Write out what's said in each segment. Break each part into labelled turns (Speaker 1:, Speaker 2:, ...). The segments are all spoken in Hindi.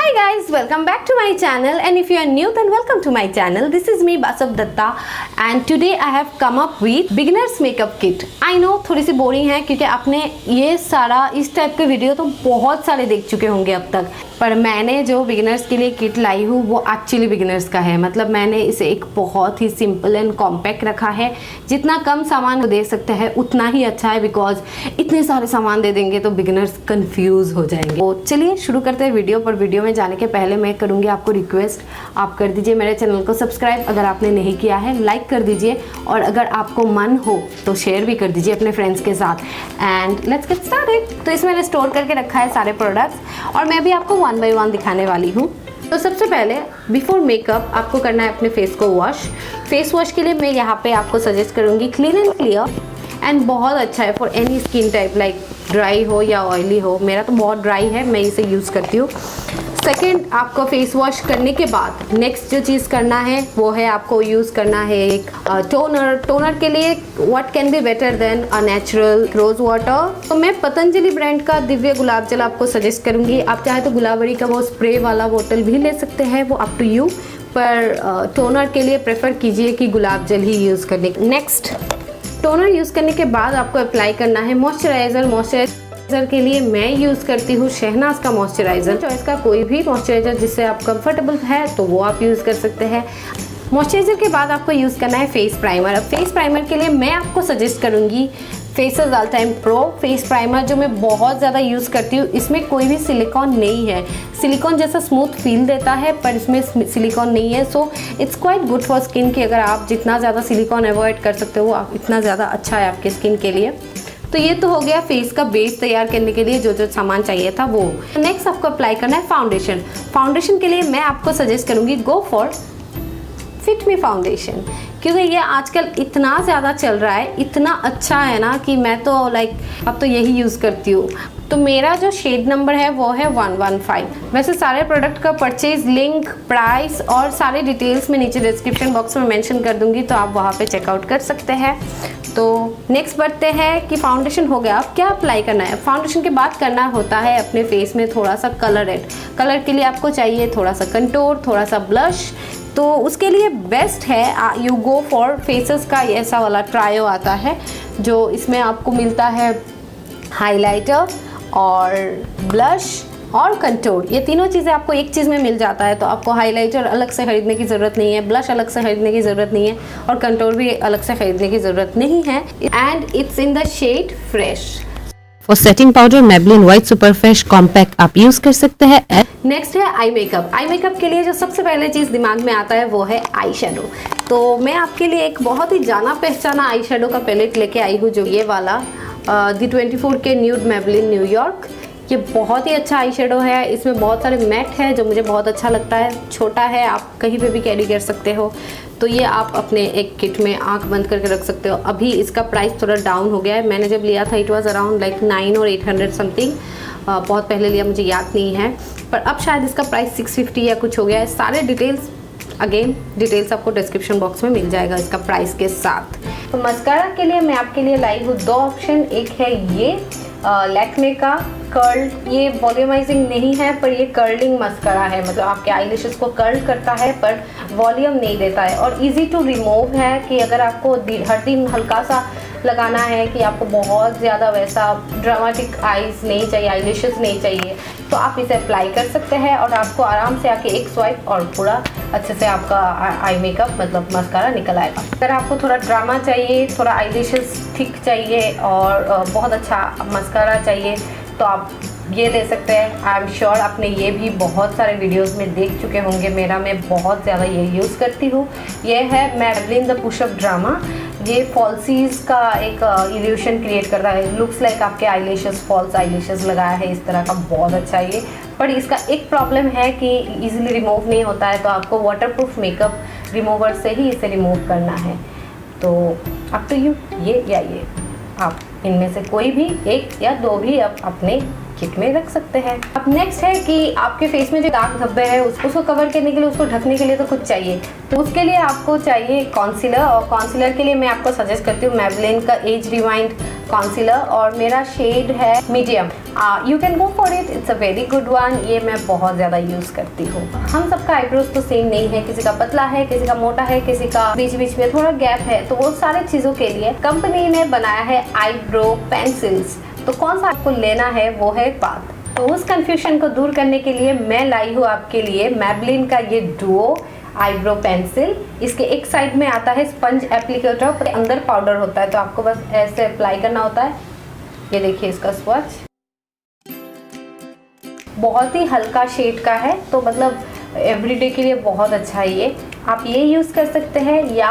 Speaker 1: Hi guys, welcome back to my channel, and if you are new then welcome to my channel. This is me Basabdatta and today I have come up with beginners makeup kit. I know थोड़ी सी बोरिंग है क्योंकि आपने ये सारा इस टाइप के वीडियो तो बहुत सारे देख चुके होंगे अब तक, पर मैंने जो बिगिनर्स के लिए किट लाई हूँ वो एक्चुअली बिगिनर्स का है। मतलब मैंने इसे एक बहुत ही सिंपल एंड कॉम्पैक्ट रखा है। जितना कम सामान दे सकते हैं उतना ही अच्छा है, बिकॉज इतने सारे सामान दे देंगे तो बिगिनर्स कंफ्यूज हो जाएंगे। तो चलिए शुरू करते हैं वीडियो। पर वीडियो में जाने के पहले मैं करूँगी आपको रिक्वेस्ट, आप कर दीजिए मेरे चैनल को सब्सक्राइब अगर आपने नहीं किया है, लाइक कर दीजिए और अगर आपको मन हो तो शेयर भी कर दीजिए अपने फ्रेंड्स के साथ। And let's get started. तो इसमें मैंने स्टोर करके रखा है सारे प्रोडक्ट्स और मैं भी आपको वन बाय वन दिखाने वाली हूँ। तो सबसे पहले बिफोर मेकअप आपको करना है अपने फेस को वॉश। फेस वॉश के लिए मैं यहाँ पे आपको सजेस्ट करूँगी क्लीन एंड क्लियर, एंड बहुत अच्छा है for any skin type, like dry हो या ऑयली हो। मेरा तो बहुत ड्राई है, मैं इसे यूज़ करती हूँ। सेकेंड, आपको फेस वॉश करने के बाद नेक्स्ट जो चीज़ करना है वो है आपको यूज़ करना है एक टोनर। टोनर के लिए what can be better than a natural rose water. तो मैं पतंजलि ब्रांड का दिव्य गुलाब जल आपको सजेस्ट करूँगी। आप चाहे तो गुलाबरी का वो स्प्रे वाला बोतल भी ले सकते हैं, वो अप टू यू, पर टोनर के लिए प्रेफर कीजिए कि गुलाब जल ही यूज़ करने। नेक्स्ट, टोनर यूज़ करने के बाद आपको अप्लाई करना है मॉइस्चराइज़र। मॉइस्चराइज़र के लिए मैं यूज़ करती हूँ शहनाज का मॉइस्चराइज़र। चॉइस का कोई भी मॉइस्चराइज़र जिससे आप कंफर्टेबल है तो वो आप यूज़ कर सकते हैं। मॉइस्चराइज़र के बाद आपको यूज़ करना है फेस प्राइमर। अब फेस प्राइमर के लिए मैं आपको सजेस्ट करूँगी faces all time pro face primer, जो मैं बहुत ज़्यादा यूज़ करती हूँ। इसमें कोई भी सिलिकॉन नहीं है। सिलिकॉन जैसा स्मूथ फील देता है पर इसमें सिलिकॉन नहीं है, so it's quite good for skin की। अगर आप जितना ज़्यादा सिलिकॉन अवॉइड कर सकते हो आप इतना ज़्यादा अच्छा है आपके स्किन के लिए। तो ये तो हो गया फेस का बेस तैयार करने के लिए जो जो सामान चाहिए था वो। नेक्स्ट आपको अप्लाई करना है फाउंडेशन। फाउंडेशन के लिए मैं आपको सजेस्ट करूँगी go for fit me foundation, क्योंकि ये आजकल इतना ज़्यादा चल रहा है, इतना अच्छा है ना कि मैं तो अब तो यही यूज़ करती हूँ। तो मेरा जो शेड नंबर है वो है 115। वैसे सारे प्रोडक्ट का परचेज लिंक, प्राइस और सारे डिटेल्स मैं नीचे डिस्क्रिप्शन बॉक्स में मेंशन कर दूँगी, तो आप वहाँ पे चेकआउट कर सकते हैं। तो नेक्स्ट बढ़ते हैं कि फाउंडेशन हो गया, अब क्या अप्लाई करना है। फाउंडेशन के बाद करना होता है अपने फेस में थोड़ा सा कलर ऐड। कलर के लिए आपको चाहिए थोड़ा सा कंटूर, थोड़ा सा ब्लश। तो उसके लिए बेस्ट है यू गो फॉर फेसेस का ऐसा वाला ट्रायो आता है, जो इसमें आपको मिलता है हाइलाइटर और ब्लश और कंटूर। ये तीनों चीज़ें आपको एक चीज़ में मिल जाता है, तो आपको हाइलाइटर अलग से खरीदने की ज़रूरत नहीं है, ब्लश अलग से खरीदने की ज़रूरत नहीं है और कंटूर भी अलग से खरीदने की ज़रूरत नहीं है। And it's in the shade fresh.
Speaker 2: For setting powder Maybelline white super fresh compact आप यूज कर सकते हैं।
Speaker 1: नेक्स्ट है आई मेकअप। आई मेकअप के लिए जो सबसे पहले चीज़ दिमाग में आता है वो है आई शेडो। तो मैं आपके लिए एक बहुत ही जाना पहचाना आई शेडो का पैलेट लेके आई हूँ, जो ये वाला D24 के न्यूड मेबलिन न्यूयॉर्क। ये बहुत ही अच्छा आई शेडो है। इसमें बहुत सारे मैट है जो मुझे बहुत अच्छा लगता है। छोटा है, आप कहीं पे भी कैरी कर सकते हो। तो ये आप अपने एक किट में आंख बंद करके रख सकते हो। अभी इसका प्राइस थोड़ा डाउन हो गया है। मैंने जब लिया था इट वाज अराउंड लाइक 9 और 800 समथिंग। बहुत पहले लिया, मुझे याद नहीं है, पर अब शायद इसका प्राइस 650 या कुछ हो गया है। सारे डिटेल्स आपको डिस्क्रिप्शन बॉक्स में मिल जाएगा इसका प्राइस के साथ। तो मस्कारा के लिए मैं आपके लिए लाई हूँ 2 ऑप्शन। एक है ये लैक्मे का कर्ल। ये वॉल्यूमाइजिंग नहीं है पर ये कर्लिंग मस्कारा है, मतलब आपके आईलैशेस को कर्ल करता है पर वॉल्यूम नहीं देता है, और इजी टू रिमूव है कि अगर आपको हर दिन हल्का सा लगाना है कि आपको बहुत ज़्यादा वैसा ड्रामेटिक आईज नहीं चाहिए, आईलैशेस नहीं चाहिए, तो आप इसे अप्लाई कर सकते हैं और आपको आराम से आके एक स्वाइप और पूरा अच्छे से आपका आई मेकअप मतलब मस्कारा निकल आएगा। अगर आपको थोड़ा ड्रामा चाहिए, थोड़ा आईलैशेस थिक चाहिए और बहुत अच्छा मस्कारा चाहिए तो आप ये ले सकते हैं। आई एम श्योर आपने ये भी बहुत सारे वीडियोस में देख चुके होंगे मेरा, मैं बहुत ज़्यादा ये यूज़ करती हूँ। ये है मेबलिन द पुशअप ड्रामा। ये फॉल्सीज का एक इल्यूशन क्रिएट करता है। लुक्स लाइक आपके आईलैशेस फॉल्स आईलैशेस लगाया है इस तरह का, बहुत अच्छा ये। पर इसका एक प्रॉब्लम है कि ईजिली रिमूव नहीं होता है, तो आपको वाटरप्रूफ मेकअप रिमूवर से ही इसे रिमूव करना है। तो अप टू यू, ये या ये, आप इनमें से कोई भी एक या 2 भी आप अपने किट में रख सकते हैं। अब नेक्स्ट है कि आपके फेस में जो दाग धब्बे हैं उसको कवर करने के लिए, उसको ढकने के लिए तो कुछ चाहिए। तो उसके लिए आपको चाहिए कॉन्सीलर, और कॉन्सीलर के लिए मैं आपको सजेस्ट करती हूँ मेबलिन का एज रिवाइंड कॉन्सीलर और मेरा शेड है medium. You can go for it, it's a very good one. ये मैं बहुत ज़्यादा यूज़ करती हूँ। हम सबका आईब्रोज तो सेम नहीं है, किसी का पतला है, किसी का मोटा है, किसी का बीच बीच में थोड़ा गैप है। तो वो सारे चीज़ों के लिए कंपनी ने बनाया है आईब्रो पेंसिल्स। तो कौन सा आपको लेना है वो है बात। तो उस कंफ्यूजन को दूर करने के लिए मैं लाई हूँ आपके लिए मैबलिन का ये डुओ आईब्रो पेंसिल। इसके एक साइड में आता है स्पंज एप्लीकेटर, अंदर पाउडर होता है, तो आपको बस ऐसे अप्लाई करना होता है। ये देखिए इसका स्वच्छ बहुत ही हल्का शेड का है, तो मतलब एवरीडे के लिए बहुत अच्छा है ये। आप ये यूज़ कर सकते हैं, या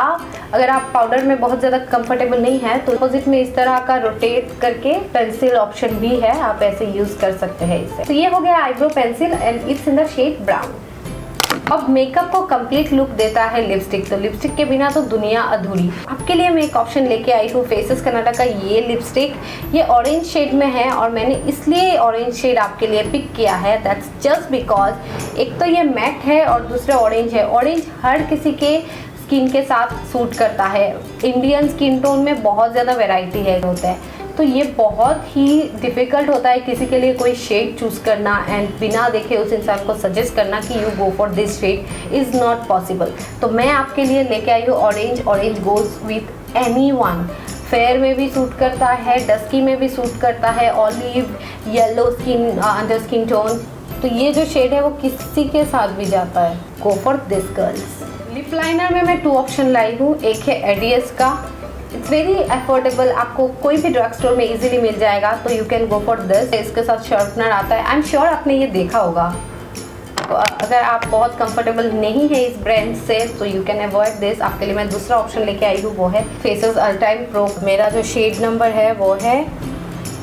Speaker 1: अगर आप पाउडर में बहुत ज़्यादा कंफर्टेबल नहीं है तो अपोजिट में इस तरह का रोटेट करके पेंसिल ऑप्शन भी है, आप ऐसे यूज़ कर सकते हैं इसे। तो ये हो गया eyebrow pencil and it's in the shade brown. अब मेकअप को कंप्लीट लुक देता है लिपस्टिक। तो लिपस्टिक के बिना तो दुनिया अधूरी। आपके लिए मैं एक ऑप्शन लेके आई हूँ फेसेस कनाडा का ये लिपस्टिक। ये ऑरेंज शेड में है और मैंने इसलिए ऑरेंज शेड आपके लिए पिक किया है, दैट्स जस्ट बिकॉज एक तो ये मैट है और दूसरा ऑरेंज है। ऑरेंज हर किसी के स्किन के साथ सूट करता है। इंडियन स्किन टोन में बहुत ज़्यादा वेराइटी है होता है, तो ये बहुत ही डिफ़िकल्ट होता है किसी के लिए कोई शेड चूज़ करना एंड बिना देखे उस इंसान को सजेस्ट करना कि you go for this shade is not possible. तो मैं आपके लिए लेके आई हूँ orange. Orange goes with any one. Fair में भी सूट करता है, डस्की में भी सूट करता है, olive, yellow skin, under skin tone. तो ये जो शेड है वो किसी के साथ भी जाता है। गो for this girls. Lip liner में मैं 2 ऑप्शन लाई हूँ। एक है एडीएस का, इट्स वेरी अफोर्डेबल, आपको कोई भी ड्रग स्टोर में इजीली मिल जाएगा, तो you can go for this. इसके साथ शार्पनर आता है, आई एम श्योर आपने ये देखा होगा। तो अगर आप बहुत कंफर्टेबल नहीं है इस ब्रांड से तो यू कैन अवॉइड दिस। आपके लिए मैं दूसरा ऑप्शन लेके आई हूँ, वो है फेसेस अल्टाइम प्रो। मेरा जो शेड नंबर है वो है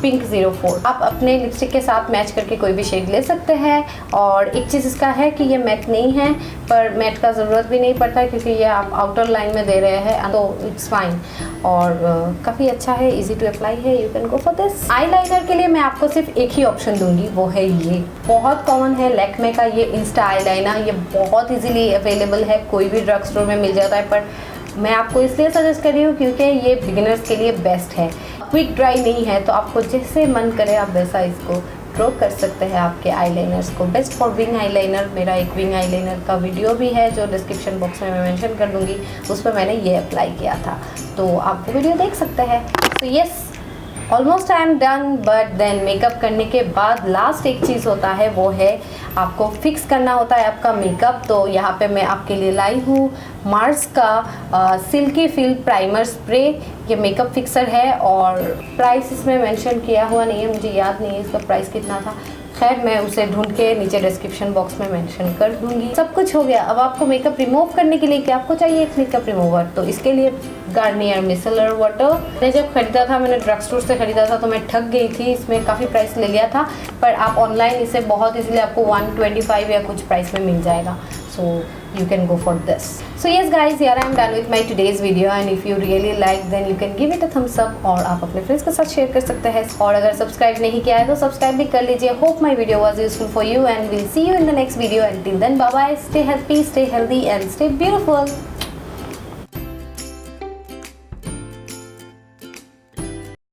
Speaker 1: पिंक 04। आप अपने लिपस्टिक के साथ मैच करके कोई भी शेड ले सकते हैं। और एक चीज़ इसका है कि ये मैट नहीं है, पर मैट का ज़रूरत भी नहीं पड़ता क्योंकि ये आप आउटर लाइन में दे रहे हैं, तो इट्स फाइन। और काफ़ी अच्छा है, इजी टू अप्लाई है, you can go for this. Eye liner के लिए मैं आपको सिर्फ एक ही ऑप्शन दूंगी, वो है ये। बहुत कॉमन है लैक्मे का ये इंस्टा आई लाइनर। ये बहुत ईजिली अवेलेबल है, कोई भी ड्रग स्टोर में मिल जाता है, पर मैं आपको इसलिए सजेस्ट कर रही हूँ क्योंकि ये बिगिनर्स के लिए बेस्ट है। क्विक ड्राई नहीं है, तो आपको जैसे मन करे आप वैसा इसको ड्रॉ कर सकते हैं आपके आईलाइनर्स को। बेस्ट फॉर विंग आईलाइनर, मेरा एक विंग आईलाइनर का वीडियो भी है जो डिस्क्रिप्शन बॉक्स में मैं मेंशन कर दूंगी, उस पर मैंने ये अप्लाई किया था, तो आप वो वीडियो देख सकते हैं। तो yes, almost I am done, but then makeup करने के बाद लास्ट एक चीज़ होता है, वो है आपको फिक्स करना होता है आपका मेकअप। तो यहाँ पे मैं आपके लिए लाई हूँ मार्स का सिल्की फील प्राइमर स्प्रे। ये मेकअप फिक्सर है और प्राइस इसमें मेंशन किया हुआ नहीं है, मुझे याद नहीं है इसका प्राइस कितना था। खैर मैं उसे ढूंढ के नीचे डिस्क्रिप्शन बॉक्स में मेंशन कर दूंगी। सब कुछ हो गया। अब आपको मेकअप रिमूव करने के लिए क्या आपको चाहिए? एक मेकअप रिमूवर। तो इसके लिए गार्नियर मिसेलर वाटर। मैंने जब खरीदा था, मैंने ड्रग स्टोर से खरीदा था, तो मैं ठग गई थी, इसमें काफ़ी प्राइस ले लिया था, पर आप ऑनलाइन इसे बहुत इजीली आपको 125 या कुछ प्राइस में मिल जाएगा। So you can go for this. So yes guys, here I am done with my today's video, and if you really like then you can give it a thumbs up और आप अपने फ्रेंड्स के साथ शेयर कर सकते हैं। और अगर सब्सक्राइब नहीं किया है तो सब्सक्राइब भी कर लीजिए। Hope my video was useful for you and we'll see you in the next video. Until then, bye bye, stay happy, stay healthy and stay beautiful.